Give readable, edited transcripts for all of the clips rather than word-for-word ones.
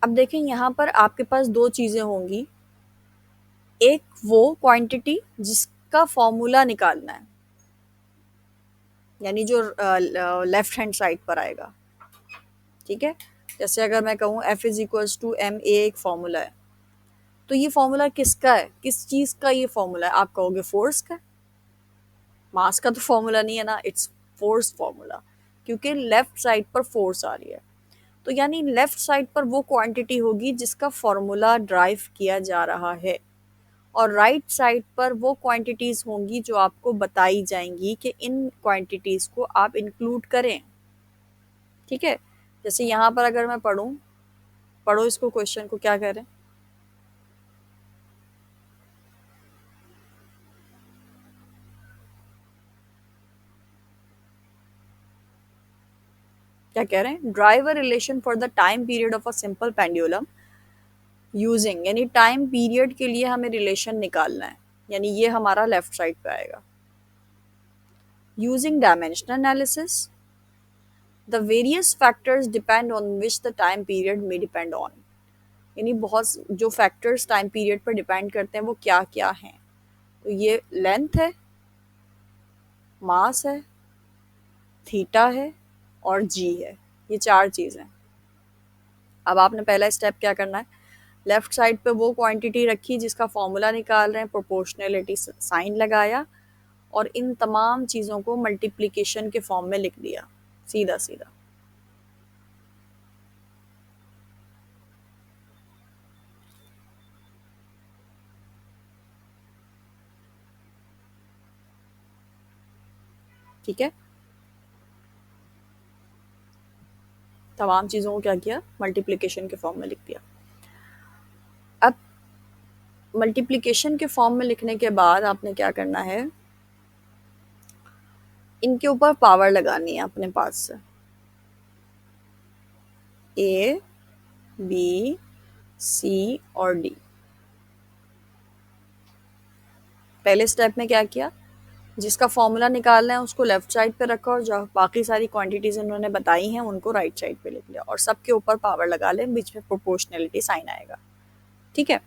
अब देखें यहाँ पर आपके पास दो चीज़ें होंगी, एक वो क्वांटिटी जिसका फॉर्मूला निकालना है, यानी जो लेफ्ट हैंड साइड पर आएगा, ठीक है। जैसे अगर मैं कहूँ F is equals to M A एक फॉर्मूला है, तो ये फॉर्मूला किसका है, किस चीज़ का ये फॉर्मूला है? आप कहोगे फोर्स का। मास का तो फॉर्मूला नहीं है ना, इट्स फोर्स फॉर्मूला, क्योंकि लेफ्ट साइड पर फोर्स आ रही है। तो यानी लेफ्ट साइड पर वो क्वांटिटी होगी जिसका फॉर्मूला ड्राइव किया जा रहा है, और राइट साइड पर वो क्वांटिटीज़ होंगी जो आपको बताई जाएंगी कि इन क्वांटिटीज़ को आप इंक्लूड करें, ठीक है। जैसे यहाँ पर अगर मैं पढ़ूँ, पढ़ो इसको, क्वेश्चन को क्या कह रहे हैं, क्या कह रहे हैं? Drive a relation for the time period of a simple pendulum using, यानी टाइम पीरियड के लिए हमें रिलेशन निकालना है, यानी ये हमारा लेफ्ट साइड पे आएगा। Using dimensional analysis the various factors depend on which the time period में डिपेंड ऑन, यानी बहुत जो फैक्टर्स टाइम पीरियड पर डिपेंड करते हैं वो क्या क्या हैं। तो ये लेंथ है, मास है, थीटा है और जी है, ये चार चीज़ें। अब आपने पहला स्टेप क्या करना है, लेफ्ट साइड पे वो क्वांटिटी रखी जिसका फॉर्मूला निकाल रहे हैं, प्रोपोर्शनलिटी साइन लगाया और इन तमाम चीज़ों को मल्टीप्लिकेशन के फॉर्म में लिख दिया, सीधा सीधा। ठीक है, तमाम चीज़ों को क्या किया, मल्टीप्लिकेशन के फॉर्म में लिख दिया। अब मल्टीप्लिकेशन के फॉर्म में लिखने के बाद आपने क्या करना है, इनके ऊपर पावर लगानी है अपने पास से, ए बी सी और डी। पहले स्टेप में क्या किया, जिसका फॉर्मूला निकालना है उसको लेफ्ट साइड पे रखा और जो बाकी सारी क्वांटिटीज इन्होंने बताई हैं उनको राइट साइड पे लिख लिया, और सबके ऊपर पावर लगा लें, बीच में प्रोपोर्शनलिटी साइन आएगा, ठीक है।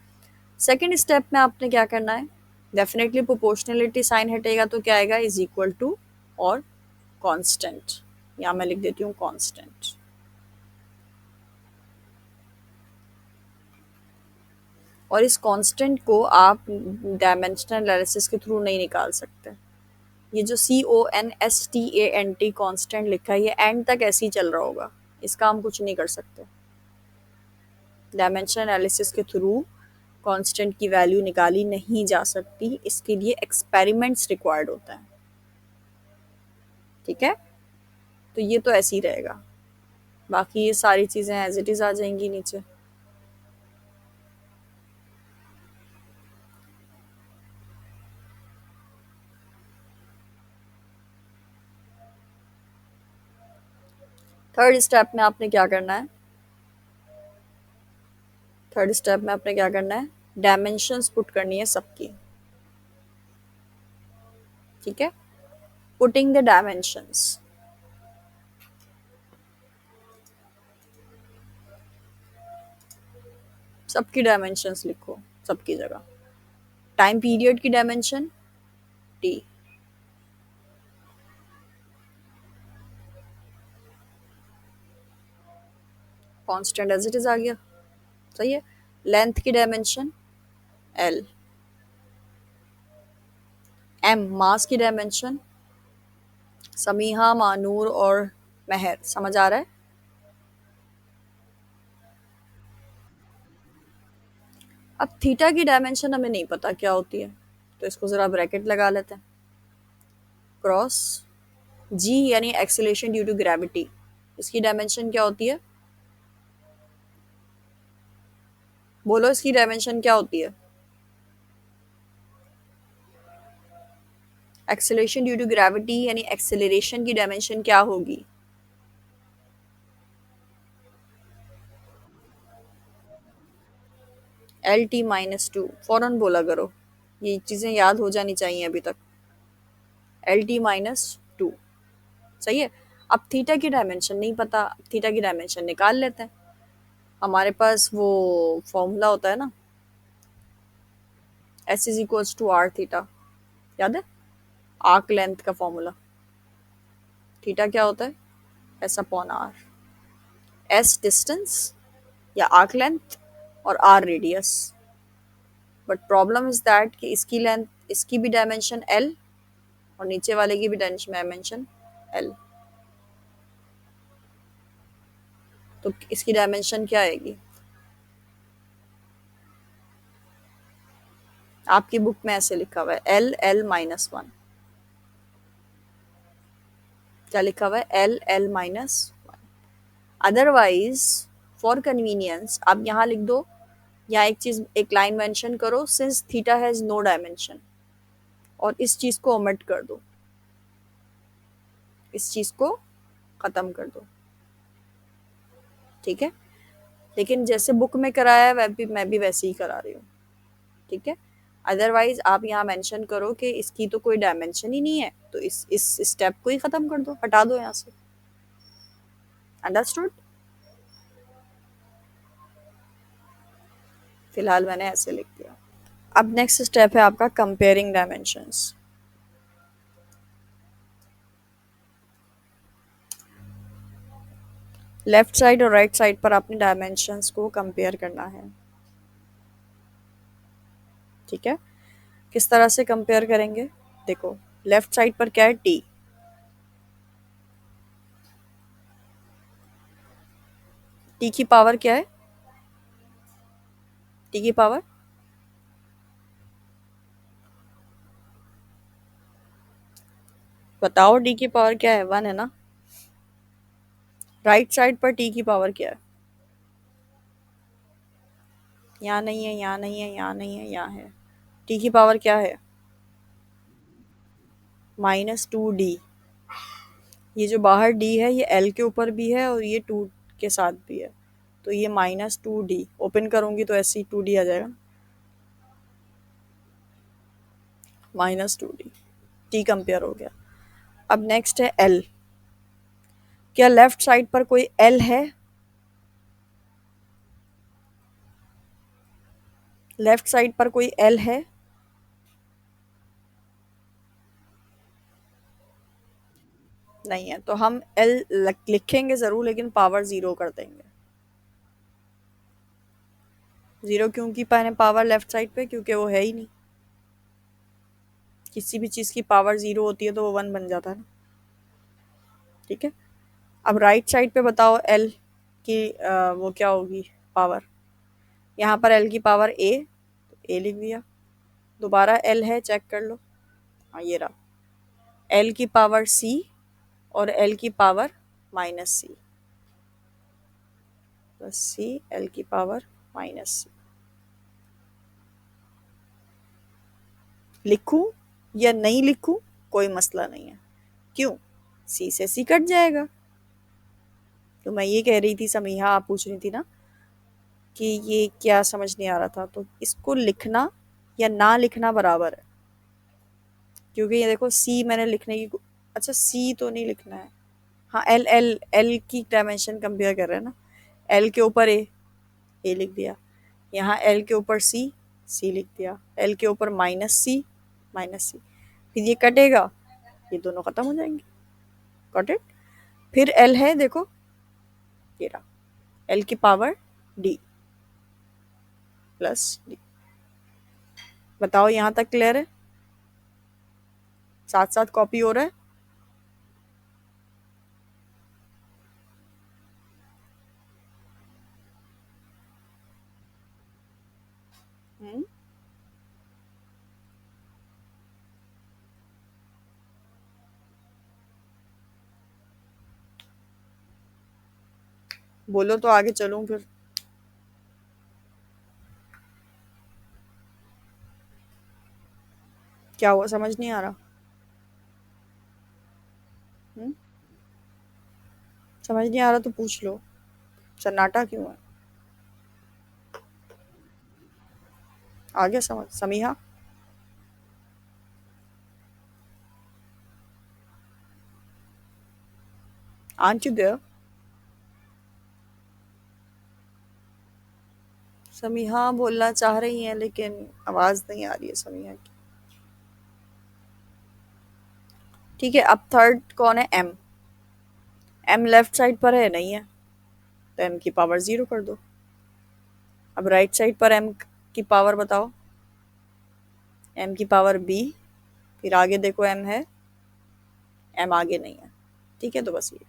सेकेंड स्टेप में आपने क्या करना है, डेफिनेटली प्रोपोर्शनलिटी साइन हटेगा तो क्या आएगा, इज इक्वल टू और कांस्टेंट, यहाँ मैं लिख देती हूँ कांस्टेंट। और इस कांस्टेंट को आप डायमेंशनल एनालिसिस के थ्रू नहीं निकाल सकते। ये जो CONSTANT कांस्टेंट लिखा है, ये एंड तक ऐसे ही चल रहा होगा, इसका हम कुछ नहीं कर सकते। डायमेंशनल एनालिसिस के थ्रू कांस्टेंट की वैल्यू निकाली नहीं जा सकती, इसके लिए एक्सपेरिमेंट्स रिक्वायर्ड होता है, ठीक है। तो ये तो ऐसे ही रहेगा, बाकी ये सारी चीज़ें एज इट इज़ आ जाएंगी नीचे। थर्ड स्टेप में आपने क्या करना है, थर्ड स्टेप में आपने क्या करना है, डायमेंशंस पुट करनी है सबकी, ठीक है। पुटिंग द डायमेंशंस, सबकी डायमेंशंस लिखो, सबकी जगह। टाइम पीरियड की dimension T, constant as it is आ गया, सही है। लेंथ की डायमेंशन एल, एम मास की डायमेंशन, समीहा, मानूर और महर, समझ आ रहा है। अब थीटा की डायमेंशन हमें नहीं पता क्या होती है, तो इसको ज़रा ब्रैकेट लगा लेते हैं, क्रॉस जी यानी एक्सेलेरेशन ड्यू टू ग्रेविटी, इसकी डायमेंशन क्या होती है, बोलो इसकी डायमेंशन क्या होती है, एक्सेलेरेशन ड्यू टू ग्रेविटी यानी एक्सेलरेशन की डायमेंशन क्या होगी, LT-2, फ़ौरन बोला करो, ये चीज़ें याद हो जानी चाहिए अभी तक। LT-2, सही है। अब थीटा की डायमेंशन नहीं पता, थीटा की डायमेंशन निकाल लेते हैं। हमारे पास वो फॉर्मूला होता है ना, S is equals to R theta, याद है? आर्क लेंथ का फॉर्मूला, थीटा क्या होता है? S upon R. S distance या आर्क लेंथ और R radius. But problem is that कि इसकी लेंथ, इसकी भी डायमेंशन एल और नीचे वाले की भी डायमेंशन एल, तो इसकी डायमेंशन क्या आएगी? आपकी बुक में ऐसे लिखा हुआ है एल एल माइनस वन। क्या लिखा हुआ है? L L minus one. Otherwise for convenience आप यहाँ लिख दो, या एक चीज, एक लाइन मेंशन करो, since theta has no dimension, और इस चीज को ओमिट कर दो, इस चीज को खत्म कर दो, ठीक है? लेकिन जैसे बुक में कराया है मैं भी वैसे ही करा रही हूँ, ठीक है? अदरवाइज आप यहाँ मेंशन करो कि इसकी तो कोई डायमेंशन ही नहीं है, तो इस स्टेप को ही खत्म कर दो, हटा दो यहाँ से। अंडरस्टूड? फिलहाल मैंने ऐसे लिख दिया। अब नेक्स्ट स्टेप है आपका कंपेयरिंग डायमेंशंस। लेफ्ट साइड और राइट साइड पर आपने डायमेंशंस को कंपेयर करना है, ठीक है? किस तरह से कंपेयर करेंगे? देखो, लेफ्ट साइड पर क्या है? टी। टी की पावर क्या है? टी की पावर बताओ, टी की पावर क्या है? वन है ना? राइट साइड पर टी की पावर क्या है? यहाँ नहीं है, यहाँ नहीं है, यहाँ नहीं है, यहाँ है। टी की पावर क्या है? -2d। ये जो बाहर d है ये l के ऊपर भी है और ये 2 के साथ भी है, तो ये -2d। ओपन करूंगी तो ऐसे ही 2d आ जाएगा, -2d। टी कंपेयर हो गया। अब नेक्स्ट है l। क्या लेफ्ट साइड पर कोई l है? लेफ्ट साइड पर कोई l है? नहीं है, तो हम l लिखेंगे जरूर, लेकिन पावर 0 कर देंगे। 0 क्यों की पाने पावर लेफ्ट साइड पे? क्योंकि वो है ही नहीं। किसी भी चीज़ की पावर 0 होती है तो वो 1 बन जाता है ना, ठीक है? अब राइट साइड पे बताओ एल की वो क्या होगी पावर? यहाँ पर एल की पावर ए, तो ए लिख दिया। दोबारा एल है, चेक कर लो। हाँ, ये रहा। एल की पावर सी और एल की पावर -c, प्लस सी, एल की पावर -c। लिखूं या नहीं लिखूं कोई मसला नहीं है। क्यों? सी से सी कट जाएगा। तो मैं ये कह रही थी, समीहा आप पूछ रही थी ना कि ये क्या समझ नहीं आ रहा था, तो इसको लिखना या ना लिखना बराबर है, क्योंकि ये देखो सी मैंने लिखने की अच्छा सी तो नहीं लिखना है। हाँ, एल एल एल की डायमेंशन कंपेयर कर रहे हैं ना। एल के ऊपर ए लिख दिया। यहाँ एल के ऊपर सी लिख दिया। एल के ऊपर -c, फिर ये कटेगा, ये दोनों खत्म हो जाएंगे। Got it? फिर एल है, देखो ये रहा, एल की पावर डी प्लस डी। बताओ यहाँ तक क्लियर है? साथ साथ कॉपी हो रहा है? हम्म, बोलो तो आगे चलूं फिर। क्या हुआ, समझ नहीं आ रहा? हम्म, समझ नहीं आ रहा तो पूछ लो, सन्नाटा क्यों है? आ गया समझ, Sameeha? Aren't you there? Sameeha बोलना चाह रही हैं लेकिन आवाज़ नहीं आ रही है समीहा की। ठीक है, अब थर्ड कौन है? एम। एम लेफ्ट साइड पर है, नहीं है, तो एम की पावर 0 कर दो। अब राइट साइड पर एम की पावर बताओ। एम की पावर बी, फिर आगे देखो एम है, एम आगे नहीं है। ठीक है, तो बस ये।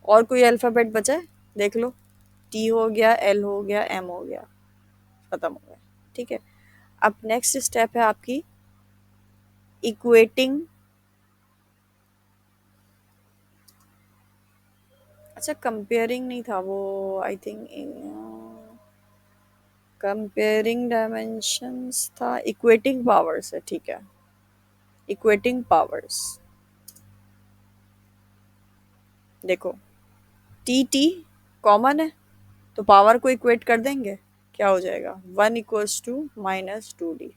और कोई अल्फ़ाबेट बचा है? देख लो। टी हो गया, एल हो गया, एम हो गया, खत्म हो गया। ठीक है, अब नेक्स्ट स्टेप है आपकी इक्वेटिंग। अच्छा, कंपेयरिंग नहीं था वो, आई थिंक कंपेयरिंग डायमेंशंस था, इक्वेटिंग पावर्स है। ठीक है, इक्वेटिंग पावर्स। देखो, टी टी कॉमन है, तो पावर को इक्वेट कर देंगे, क्या हो जाएगा? 1 = -2D।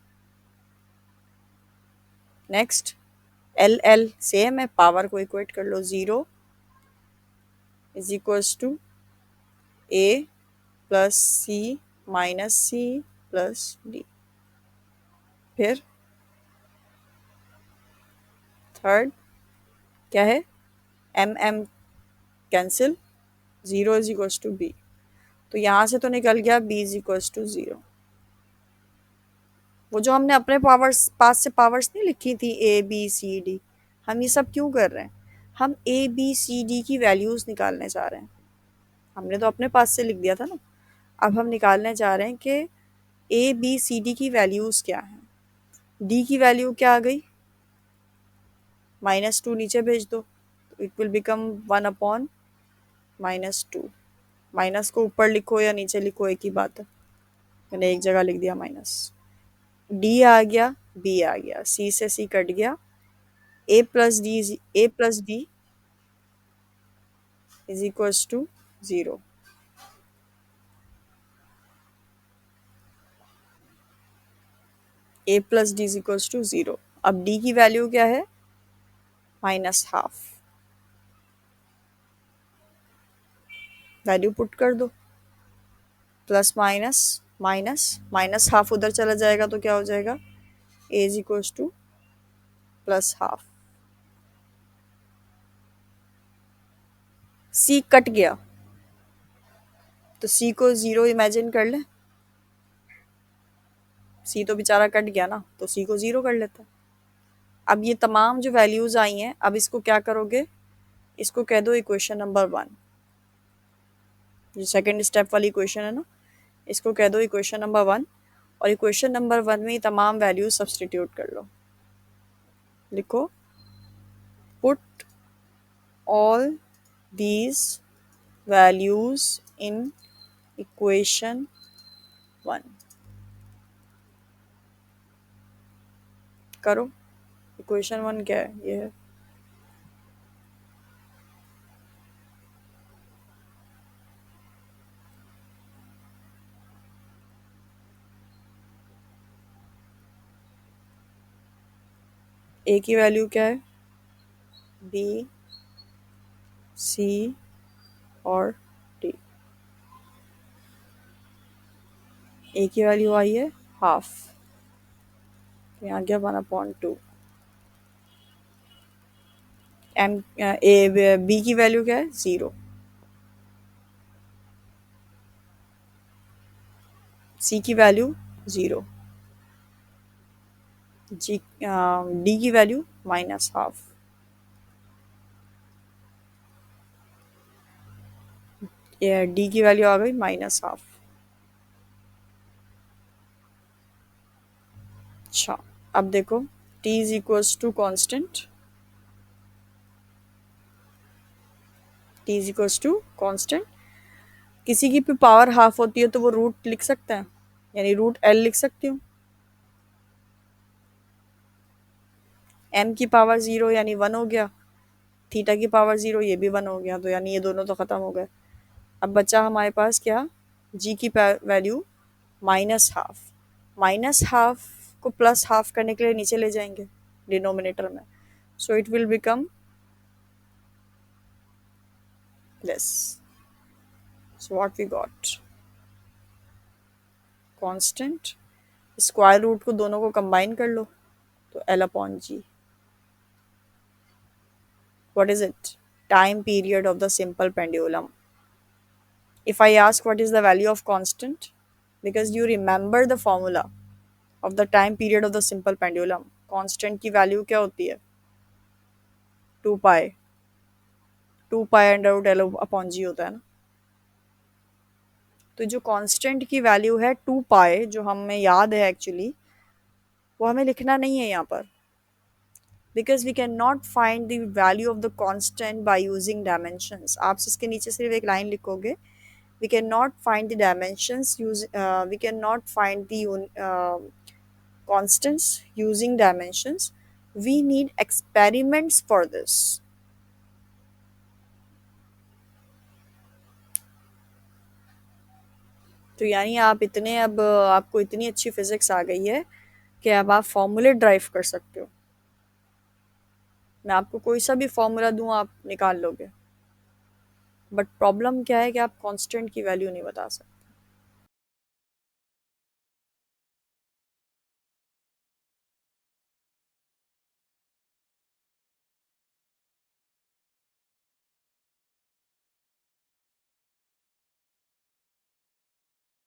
Next, L L same है, पावर को इक्वेट कर लो। 0 = A + C - C + D। फिर थर्ड क्या है? M M cancel, 0 = B। तो यहाँ से तो निकल गया B = 0। वो जो हमने अपने पावर्स पास से पावर्स नहीं लिखी थी, A B C D, हम ये सब क्यों कर रहे हैं? हम A B C D की वैल्यूज़ निकालने जा रहे हैं। हमने तो अपने पास से लिख दिया था ना, अब हम निकालने जा रहे हैं कि A B C D की वैल्यूज़ क्या हैं। डी की वैल्यू क्या आ गई? -2 नीचे भेज दो, तो इट विल बिकम 1/-2। माइनस को ऊपर लिखो या नीचे लिखो, एक ही बात है, मैंने एक जगह लिख दिया माइनस। डी आ गया, बी आ गया, सी से सी कट गया, A + D = 0। A + D = 0। अब डी की वैल्यू क्या है? -½ वैल्यू पुट कर दो, plus minus minus minus half उधर चला जाएगा तो क्या हो जाएगा? A = +½ सी कट गया, तो सी को 0 इमेजिन कर ले। सी तो बेचारा कट गया ना, तो सी को 0 कर लेते हैं। अब ये तमाम जो वैल्यूज़ आई हैं, अब इसको क्या करोगे? इसको कह दो इक्वेशन नंबर 1। जो सेकंड स्टेप वाली इक्वेशन है ना, इसको कह दो इक्वेशन नंबर 1। और इक्वेशन नंबर 1 में ये तमाम वैल्यूज सब्सटीट्यूट कर लो। लिखो, put all these values in equation 1। करो, इक्वेशन 1 क्या है? ये है ए की वैल्यू क्या है? बी, सी और डी। ए की वैल्यू आई है हाफ, तो यहाँ गया 1/2। एम ए बी की वैल्यू क्या है? 0। सी की वैल्यू 0। जी डी की वैल्यू -½ ये डी की वैल्यू आ गई -½ अच्छा, अब देखो, t = कांस्टेंट, t कांस्टेंट। किसी की भी पावर हाफ होती है तो वो रूट लिख सकते हैं, यानी √L लिख सकती हूँ। m की पावर 0 यानी 1 हो गया, थीटा की पावर 0 ये भी 1 हो गया, तो यानी ये दोनों तो ख़त्म हो गए। अब बचा हमारे पास क्या? g की वैल्यू -½ -½ को +½ करने के लिए नीचे ले जाएंगे डिनोमिनेटर में, so it will become this. So what we got? Constant, square root को दोनों को कंबाइन कर लो तो L upon G. What is it? Time period of the simple pendulum. If I ask what is the value of constant, because you remember the formula of the time period of the simple pendulum, constant की value क्या होती है? 2 pi. 2 pi under root L upon G होता है ना. तो जो constant की वैल्यू है 2 पाई, जो हमें याद है एक्चुअली, वो हमें लिखना नहीं है यहाँ पर, because we can not find the value of the constant by using dimensions. आप इसके नीचे सिर्फ एक लाइन लिखोगे, we can not find the dimensions use, we can not find the constants using dimensions. We need experiments for this. तो यानी आप इतने, अब आपको इतनी अच्छी फिजिक्स आ गई है कि अब आप फॉर्मूले ड्राइव कर सकते हो. मैं आपको कोई सा भी फॉर्मूला दूं आप निकाल लोगे, बट प्रॉब्लम क्या है कि आप कांस्टेंट की वैल्यू नहीं बता सकते.